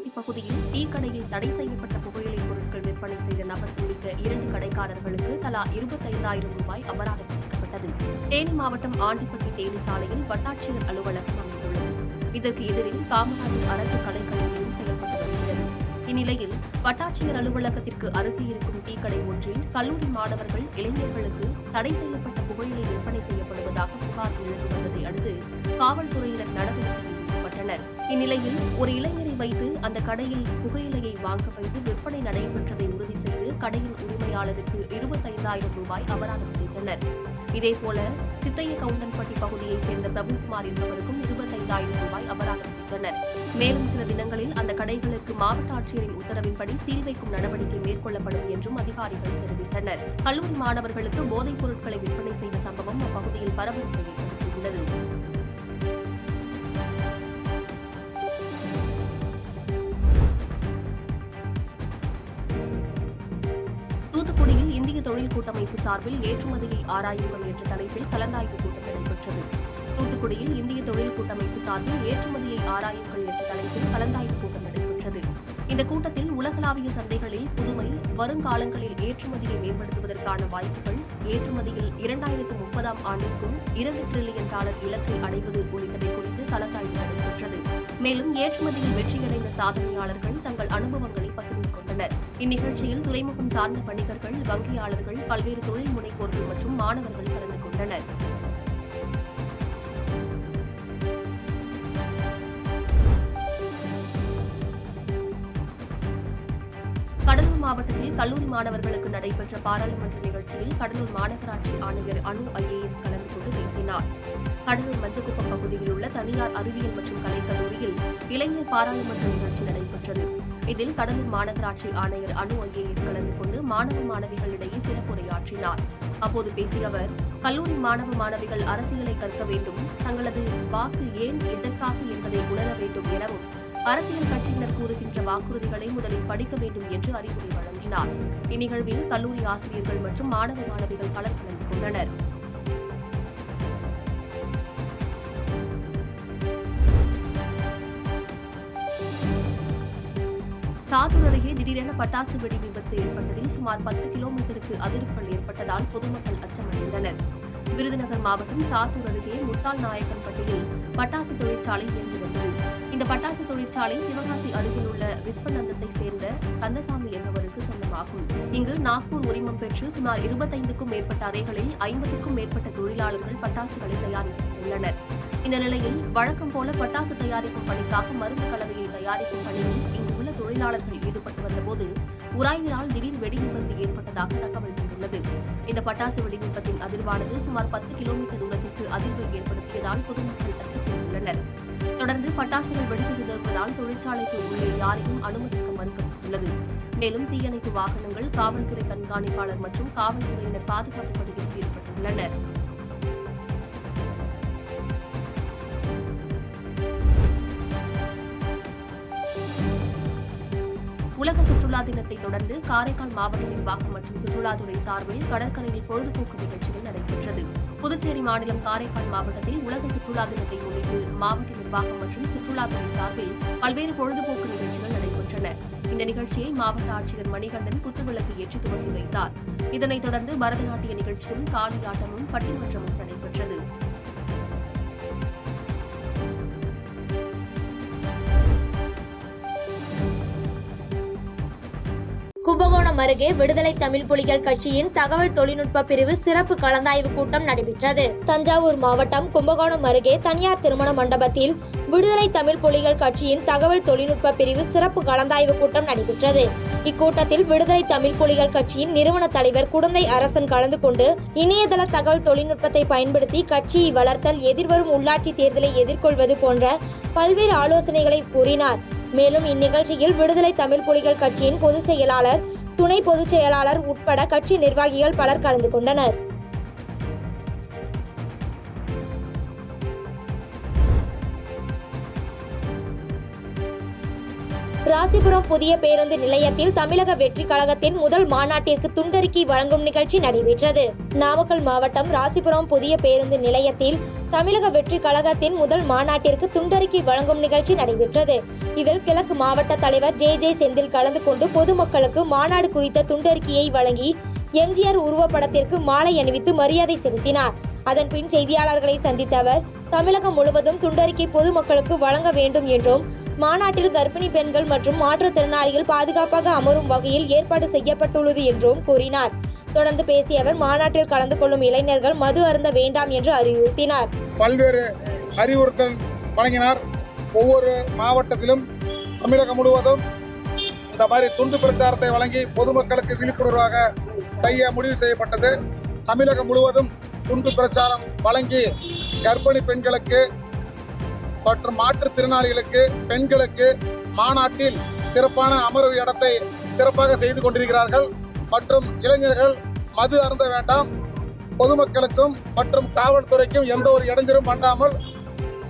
கவுண்டன்பட்டி பகுதியில் டீ கடையில் தடை செய்யப்பட்ட புகையிலை பொருட்கள் விற்பனை செய்த நபர் உள்ளிட்ட 2 கடைக்காரர்களுக்கு தலா 25,000 ரூபாய் அபராதம் விதிக்கப்பட்டது. தேனி மாவட்டம் ஆண்டிப்பட்டி தேனி சாலையில் வட்டாட்சியர் அலுவலகம் அமைந்துள்ளது. இதற்கு எதிரில் காமராஜர் அரசு கலைக்கல்லூரியும் செயல்பட்டு வருகிறது. இந்நிலையில் வட்டாட்சியர் அலுவலகத்திற்கு அருகே இருக்கும் டீ கடை ஒன்றில் கல்லூரி மாணவர்கள் இளைஞர்களுக்கு தடை செய்யப்பட்ட புகையிலை விற்பனை செய்யப்படுவதாக புகார் எழுந்து வந்ததை அடுத்து காவல்துறையினர் நடவடிக்கையில் ஈடுபட்டனர். இந்நிலையில் ஒரு இளைஞரை வைத்து அந்த கடையில் புகையிலையை வாங்க வைத்து விற்பனை நடைபெற்றதை உறுதி செய்து கடையின் உரிமையாளருக்கு 25,000 ரூபாய் அபராதம் விதித்தனர். இதேபோல சித்தைய கவுண்டன்பட்டி பகுதியைச் சேர்ந்த பிரபுகுமார் என்பவருக்கும் 25,000 ரூபாய் அபராதம் விதித்தனர். மேலும் சில தினங்களில் அந்த கடைகளுக்கு மாவட்ட ஆட்சியரின் உத்தரவின்படி சீல் வைக்கும் நடவடிக்கை மேற்கொள்ளப்படும் என்றும் அதிகாரிகள் தெரிவித்தனர். கல்லூரி மாணவர்களுக்கு போதைப் பொருட்களை விற்பனை செய்த சம்பவம் அப்பகுதியில் பரபரப்பை ஏற்படுத்தியுள்ளது. தூத்துக்குடியில் இந்திய தொழில் கூட்டமைப்பு சார்பில் ஏற்றுமதியை ஆராயுங்கள் என்ற தலைப்பில் கலந்தாய்வு கூட்டம் நடைபெற்றது. தூத்துக்குடியில் இந்திய தொழில் கூட்டமைப்பு சார்பில் ஏற்றுமதியை ஆராயுங்கள் என்ற தலைப்பில் கலந்தாய்வு கூட்டம் நடைபெற்றது. இந்த கூட்டத்தில் உலகளாவிய சந்தைகளில் புதுமை, வருங்காலங்களில் ஏற்றுமதியை மேம்படுத்துவதற்கான வாய்ப்புகள், ஏற்றுமதியில் 2030ஆம் ஆண்டிற்குள் $2 டிரில்லியன் இலக்கை அடைவது உள்ளிட்டவை குறித்து கலந்தாய்வு நடைபெற்றது. மேலும் ஏற்றுமதியில் வெற்றியடைந்த சாதனையாளர்கள் தங்கள் அனுபவங்களை பகிர்ந்து கொண்டனர். இந்நிகழ்ச்சியில் துறைமுகம் சார்ந்த வணிகர்கள், வங்கியாளர்கள், பல்வேறு தொழில் முனைவோர்கள் மற்றும் மாணவர்கள் கலந்து கொண்டனர். கடலூர் மாவட்டத்தில் கல்லூரி மாணவர்களுக்கு நடைபெற்ற பாராளுமன்ற நிகழ்ச்சியில் கடலூர் மாநகராட்சி ஆணையர் அனு IAS கலந்து கொண்டு பேசினார். கடலூர் மஞ்சக்குப்பம் பகுதியில் உள்ள தனியார் அறிவியல் மற்றும் கலைக்கல்லூரியில் இளைஞர் பாராளுமன்ற நிகழ்ச்சி நடைபெற்றது. இதில் கடலூர் மாநகராட்சி ஆணையர் அனு IAS கலந்து கொண்டு மாணவ மாணவிகளிடையே சிறப்புரையாற்றினார். அப்போது பேசிய அவர், கல்லூரி மாணவ மாணவிகள் அரசியலை கற்க வேண்டும், தங்களது வாக்கு ஏன், எதற்காக என்பதை உணர வேண்டும் எனவும், அரசியல் கட்சியினர் கூறுகின்ற வாக்குறுதிகளை முதலில் படிக்க வேண்டும் என்று அறிவுரை வழங்கினார். இந்நிகழ்வில் கல்லூரி ஆசிரியர்கள் மற்றும் மாணவ மாணவிகள் பலர் கலந்து கொண்டனர். சாத்தூர் அருகே திடீரென பட்டாசு வெடி விபத்து ஏற்பட்டதில் சுமார் 10 கிலோமீட்டருக்கு அதிர்வுகள் ஏற்பட்டதால் பொதுமக்கள் அச்சமடைந்தனர். விருதுநகர் மாவட்டம் சாத்தூர் அருகே முட்டாள் நாயக்கன்பட்டியில் பட்டாசு தொழிற்சாலை இயங்கி வந்தது. இந்த பட்டாசு தொழிற்சாலை சிவகாசி அருகில் உள்ள விஸ்வநந்தத்தை சேர்ந்த கந்தசாமி என்பவருக்கு சொந்தமாகும். இங்கு நாக்பூர் உரிமம் பெற்று சுமார் 25க்கும் மேற்பட்ட அறைகளில் 50க்கும் மேற்பட்ட தொழிலாளர்கள் பட்டாசுகளை தயாரித்துள்ளனர். இந்த நிலையில் வழக்கம் போல பட்டாசு தயாரிக்கும் பணிக்காக மருந்து கலவையை தயாரிக்கும் பணியில் இங்கு உள்ள தொழிலாளர்கள் ஈடுபட்டு வந்தபோது உராய்வினால் திடீர் வெடி விபத்து ஏற்பட்டதாக தகவல் வந்துள்ளது. இந்த பட்டாசு வெடி விபத்தின் அதிர்வானது சுமார் 10 கிலோமீட்டர் தூரத்திற்கு அதிர்வை ஏற்படுத்தியதால் பொதுமக்கள் அச்சத்தில் உள்ளனர். தொடர்ந்து பட்டாசுகள் வெடித்து சிதறுவதால் தொழிற்சாலைக்கு உள்ளே யாரையும் அனுமதிக்க மறுக்கப்பட்டுள்ளது. மேலும் தீயணைப்பு வாகனங்கள், காவல்துறை கண்காணிப்பாளர் மற்றும் காவல்துறையினர் பாதுகாப்பு பணியில் ஈடுபட்டுள்ளனர். உலக சுற்றுலா தினத்தை தொடர்ந்து காரைக்கால் மாவட்ட நிர்வாகம் மற்றும் சுற்றுலாத்துறை சார்பில் கடற்கரையில் பொழுதுபோக்கு நிகழ்ச்சிகள் நடைபெற்றது. புதுச்சேரி மாநிலம் காரைக்கால் மாவட்டத்தில் உலக சுற்றுலா தினத்தை முன்னிட்டு மாவட்ட நிர்வாகம் மற்றும் சுற்றுலாத்துறை சார்பில் பல்வேறு பொழுதுபோக்கு நிகழ்ச்சிகள் நடைபெற்றன. இந்த நிகழ்ச்சியை மாவட்ட ஆட்சியர் மணிகண்டன் குத்துவிளக்கு ஏற்றி துவக்கி வைத்தார். இதனைத் தொடர்ந்து பரதநாட்டிய நிகழ்ச்சியும், காளியாட்டமும், பட்டிமன்றமும் நடைபெற்றது. கும்பகோணம் அருகே விடுதலை தமிழ் புலிகள் கட்சியின் தகவல் தொழில்நுட்ப பிரிவு சிறப்பு கலந்தாய்வு கூட்டம் நடைபெற்றது. தஞ்சாவூர் மாவட்டம் கும்பகோணம் அருகே தனியார் திருமண மண்டபத்தில் விடுதலை தமிழ் புலிகள் கட்சியின் தகவல் தொழில்நுட்ப பிரிவு சிறப்பு கலந்தாய்வு கூட்டம் நடைபெற்றது. இக்கூட்டத்தில் விடுதலை தமிழ் புலிகள் கட்சியின் நிறுவன தலைவர் குடந்தை அரசன் கலந்து கொண்டு இணையதள தகவல் தொழில்நுட்பத்தை பயன்படுத்தி கட்சியை வளர்த்தல், எதிர்வரும் உள்ளாட்சி தேர்தலை எதிர்கொள்வது போன்ற பல்வேறு ஆலோசனைகளை கூறினார். மேலும் இந்நிகழ்ச்சியில் விடுதலை தமிழ் புலிகள் கட்சியின் பொதுச் செயலாளர், துணை பொதுச் செயலாளர் உட்பட கட்சி நிர்வாகிகள் பலர் கலந்து கொண்டனர். ராசிபுரம் புதிய பேருந்து நிலையத்தில் தமிழக வெற்றி கழகத்தின் முதல் மாநாட்டிற்கு துண்டறிக்கை வழங்கும் நிகழ்ச்சி நடைபெற்றது. நாமக்கல் மாவட்டம் ராசிபுரம் புதிய பேருந்து நிலையத்தில் தமிழக வெற்றி கழகத்தின் முதல் மாநாட்டிற்கு துண்டறிக்கை வழங்கும் நிகழ்ச்சி நடைபெற்றது. இதில் கிழக்கு மாவட்ட தலைவர் ஜே செந்தில் கலந்து கொண்டு பொதுமக்களுக்கு மாநாடு குறித்த துண்டறிக்கையை வழங்கி எம்ஜிஆர் உருவப்படத்திற்கு மாலை அணிவித்து மரியாதை செலுத்தினார். அதன்பின் செய்தியாளர்களை சந்தித்த அவர் தமிழகம் முழுவதும் துண்டறிக்கை பொதுமக்களுக்கு வழங்க வேண்டும் என்றும் மாநாட்டில் கர்ப்பிணி பெண்கள் மற்றும் மாற்றுத்திறனாளிகள் பாதுகாப்பாக அமரும் வகையில் ஏற்பாடு செய்யப்பட்டுள்ளது என்றும் கூறினார். தொடர்ந்து பேசிய அவர் மாநாட்டில் கலந்து கொள்ளும் இளைஞர்கள் மது அருந்த வேண்டாம் என்று அறிவுறுத்தினார். பல்வேறு அறிவுறுத்தல் வழங்கினார். ஒவ்வொரு மாவட்டத்திலும் தமிழகம் முழுவதும் இந்த மாதிரி துண்டு பிரச்சாரத்தை வழங்கி பொதுமக்களுக்கு விழிப்புணர்வாக செய்ய முடிவு செய்யப்பட்டது. தமிழகம் முழுவதும் துண்டு பிரச்சாரம் வழங்கி கர்ப்பிணி பெண்களுக்கு மற்றும் மாற்றுத்திறனாளிகளுக்கு பெண்களுக்கு மாநாட்டில் சிறப்பான அமர்வு இடத்தை சிறப்பாக செய்து கொண்டிருக்கிறார்கள். மற்றும் இளைஞர்கள் மது அருந்த வேண்டாம், பொதுமக்களுக்கும் மற்றும் காவல்துறைக்கும் எந்த ஒரு இடைஞ்சலும் பண்ணாமல்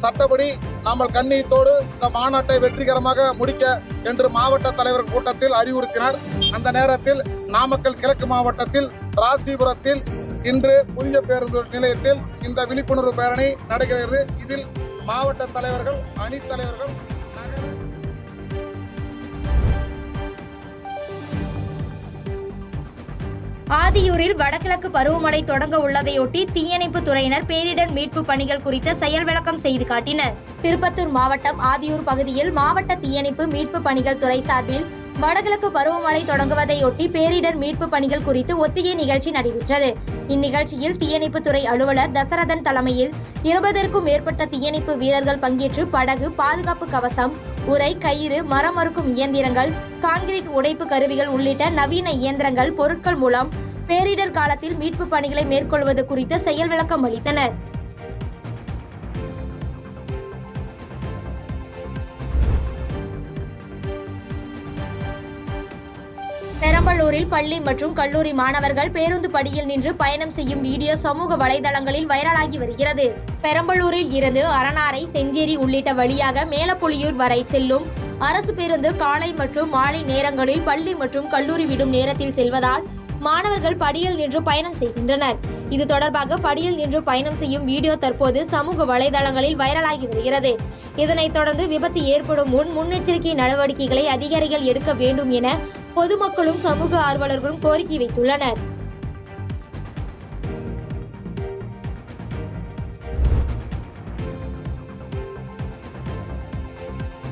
சட்டப்படி நாமல் கண்ணியத்தோடு இந்த மாநாட்டை வெற்றிகரமாக முடிக்க என்று மாவட்ட தலைவர் கூட்டத்தில் அறிவுறுத்தினார். அந்த நேரத்தில் நாமக்கல் கிழக்கு மாவட்டத்தில் ராசிபுரத்தில் இன்று புதிய பேருந்து நிலையத்தில் இந்த விழிப்புணர்வு பேரணி நடைபெறுகிறது. இதில் மாவட்ட தலைவர்கள், அணித் தலைவர்கள், நகர ஆதியூரில் வடகிழக்கு பருவமழை தொடங்க உள்ளதையொட்டி தீயணைப்பு துறையினர் பேரிடர் மீட்பு பணிகள் குறித்த செயல் விளக்கம் செய்து காட்டினர். திருப்பத்தூர் மாவட்டம் ஆதியூர் பகுதியில் மாவட்ட தீயணைப்பு மீட்பு பணிகள் துறை சார்பில் வடகிழக்கு பருவமழை தொடங்குவதையொட்டி பேரிடர் மீட்பு பணிகள் குறித்து ஒத்திகை நிகழ்ச்சி நடைபெற்றது. இந்நிகழ்ச்சியில் தீயணைப்பு துறை அலுவலர் தசரதன் தலைமையில் 20க்கும் மேற்பட்ட தீயணைப்பு வீரர்கள் பங்கேற்று படகு, பாதுகாப்பு கவசம், உரை, கயிறு, மரம் அறுக்கும் இயந்திரங்கள், கான்கிரீட் உடைப்பு கருவிகள் உள்ளிட்ட நவீன இயந்திரங்கள், பொருட்கள் மூலம் பேரிடர் காலத்தில் மீட்பு பணிகளை மேற்கொள்வது குறித்த செயல் விளக்கம் அளித்தனர். பெரம்பலூரில் பள்ளி மற்றும் கல்லூரி மாணவர்கள் பேருந்து படியில் நின்று பயணம் செய்யும் வீடியோ சமூக வலைதளங்களில் வைரலாகி வருகிறது. பெரம்பலூரில் இருந்து அரணாரை, செஞ்சேரி உள்ளிட்ட வழியாக மேலப்புலியூர் வரை செல்லும் அரசு பேருந்து காலை மற்றும் மாலை நேரங்களில் பள்ளி மற்றும் கல்லூரி விடும் நேரத்தில் செல்வதால் மாணவர்கள் படியில் நின்று பயணம் செய்கின்றனர். இது தொடர்பாக படியில் நின்று பயணம் செய்யும் வீடியோ தற்போது சமூக வலைதளங்களில் வைரலாகி வருகிறது. இதனைத் தொடர்ந்து விபத்து ஏற்படும் முன்னெச்சரிக்கை நடவடிக்கைகளை அதிகாரிகள் எடுக்க வேண்டும் என பொதுமக்களும் சமூக ஆர்வலர்களும் கோரிக்கை வைத்துள்ளனர்.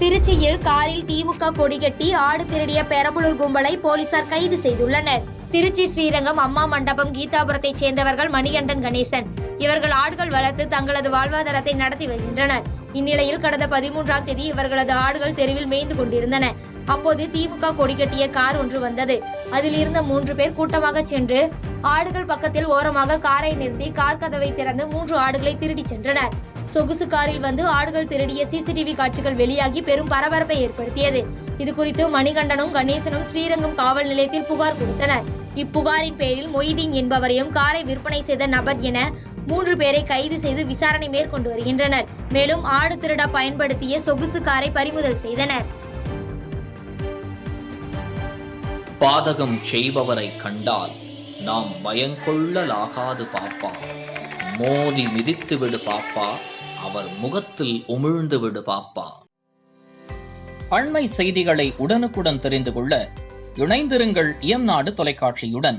திருச்சியில் காரில் திமுக கொடி கட்டி ஆடு திருடிய பெரம்பலூர் கும்பலை போலீசார் கைது செய்துள்ளனர். திருச்சி ஸ்ரீரங்கம் அம்மா மண்டபம் கீதாபுரத்தைச் சேர்ந்தவர்கள் மணிகண்டன், கணேசன். இவர்கள் ஆடுகள் வளர்த்து தங்களது வாழ்வாதாரத்தை நடத்தி வருகின்றனர். இந்நிலையில் கடந்த 13ஆம் தேதி இவர்களது ஆடுகள் தெருவில் மேய்ந்து கொண்டிருந்தன. அப்போது திமுக கொடி கட்டிய கார் ஒன்று வந்தது. அதில் இருந்த 3 பேர் கூட்டமாக சென்று ஆடுகள் பக்கத்தில் ஓரமாக காரை நிறுத்தி கார் கதவை திறந்து 3 ஆடுகளை திருடி சென்றனர். சொகுசு காரில் வந்து ஆடுகள் திருடிய சிசிடிவி காட்சிகள் வெளியாகி பெரும் பரபரப்பை ஏற்படுத்தியது. இதுகுறித்து மணிகண்டனும் கணேசனும் ஸ்ரீரங்கம் காவல் நிலையத்தில் புகார் கொடுத்தனர். இப்புகாரின் பேரில் மொய்தீன் என்பவரையும் காரை விற்பனை செய்த நபர் என 3 பேரை கைது செய்து விசாரணை மேற்கொண்டு வருகின்றனர். மேலும் ஆடு திருட பயன்படுத்திய சொகுசு காரை பறிமுதல் செய்தனர். பாதகம் செய்பவரை கண்டால் நாம் பயங்கொள்ளலாகாது பாப்பா, மோதி மிதித்து விடு பாப்பா, அவர் முகத்தில் உமிழ்ந்து விடு பாப்பா. அண்மை செய்திகளை உடனுக்குடன் தெரிந்து கொள்ள இணைந்திருங்கள் இயம்நாடு தொலைக்காட்சியுடன்.